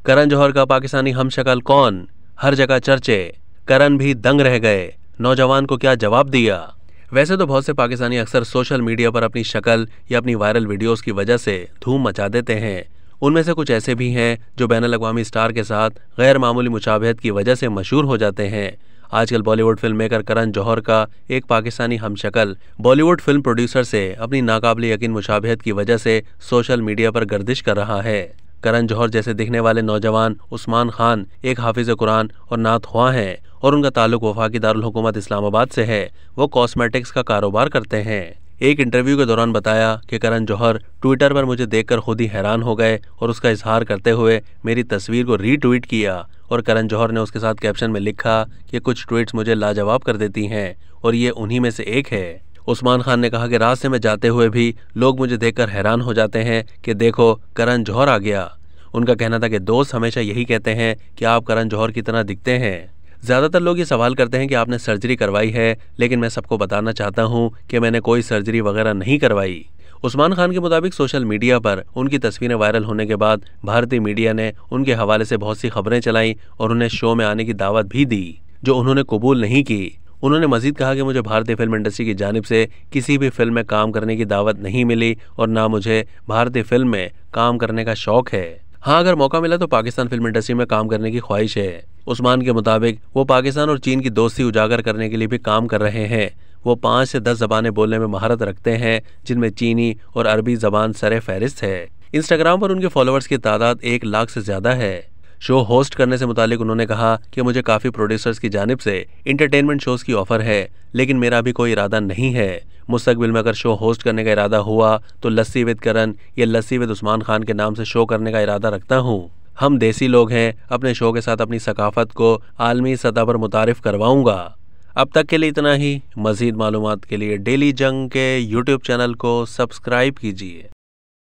करण जौहर का पाकिस्तानी हमशक्ल कौन, हर जगह चर्चे। करण भी दंग रह गए, नौजवान को क्या जवाब दिया। वैसे तो बहुत से पाकिस्तानी अक्सर सोशल मीडिया पर अपनी शक्ल या अपनी वायरल वीडियोस की वजह से धूम मचा देते हैं। उनमें से कुछ ऐसे भी हैं जो बैनुल अक़वामी स्टार के साथ गैर मामूली मुशाबहत की वजह से मशहूर हो जाते हैं। आजकल बॉलीवुड फिल्म मेकर करण जौहर का एक पाकिस्तानी हमशक्ल बॉलीवुड फिल्म प्रोड्यूसर से अपनी नाकाबिले यकीन मुशाबहत की वजह से सोशल मीडिया पर गर्दिश कर रहा है। करण जौहर जैसे दिखने वाले नौजवान उस्मान खान एक हाफिज कुरान और नात ख्वाह हैं और उनका ताल्लुक वफाकी दारुल हुकूमत इस्लामाबाद से है। वो कॉस्मेटिक्स का कारोबार करते हैं। एक इंटरव्यू के दौरान बताया कि करण जौहर ट्विटर पर मुझे देखकर खुद ही हैरान हो गए और उसका इजहार करते हुए मेरी तस्वीर को रीट्वीट किया और करण जौहर ने उसके साथ कैप्शन में लिखा कि कुछ ट्वीट्स मुझे लाजवाब कर देती हैं और ये उन्हीं में से एक है। उस्मान खान ने कहा कि रास्ते में जाते हुए भी लोग मुझे देखकर हैरान हो जाते हैं कि देखो करण जौहर आ गया। उनका कहना था कि दोस्त हमेशा यही कहते हैं कि आप करण जौहर की तरह दिखते हैं। ज़्यादातर लोग ये सवाल करते हैं कि आपने सर्जरी करवाई है, लेकिन मैं सबको बताना चाहता हूँ कि मैंने कोई सर्जरी वगैरह नहीं करवाई। उस्मान खान के मुताबिक सोशल मीडिया पर उनकी तस्वीरें वायरल होने के बाद भारतीय मीडिया ने उनके हवाले से बहुत सी खबरें चलाई और उन्हें शो में आने की दावत भी दी, जो उन्होंने कबूल नहीं की। उन्होंने मजीद कहा कि मुझे भारतीय फिल्म इंडस्ट्री की जानिब से किसी भी फिल्म में काम करने की दावत नहीं मिली और ना मुझे भारतीय फिल्म में काम करने का शौक है। हाँ, अगर मौका मिला तो पाकिस्तान फिल्म इंडस्ट्री में काम करने की ख्वाहिश है। उस्मान के मुताबिक वो पाकिस्तान और चीन की दोस्ती उजागर करने के लिए भी काम कर रहे हैं। वो 5 से 10 ज़बानें बोलने में महारत रखते हैं, जिनमें चीनी और अरबी ज़बान सरे फहरिस्त है। इंस्टाग्राम पर उनके फॉलोअर्स की तादाद 1 लाख से ज़्यादा है। शो होस्ट करने से मुतालिक उन्होंने कहा कि मुझे काफ़ी प्रोड्यूसर्स की जानिब से इंटरटेनमेंट शोज़ की ऑफ़र है, लेकिन मेरा अभी कोई इरादा नहीं है। मुस्तकबिल में अगर शो होस्ट करने का इरादा हुआ तो लस्सी विद करण या लस्सी विद उस्मान खान के नाम से शो करने का इरादा रखता हूँ। हम देसी लोग हैं, अपने शो के साथ अपनी सकाफत को आलमी सतह पर मुतारिफ करवाऊंगा। अब तक के लिए इतना ही। मज़ीद मालूमात के लिए डेली जंग के यूट्यूब चैनल को सब्सक्राइब कीजिए।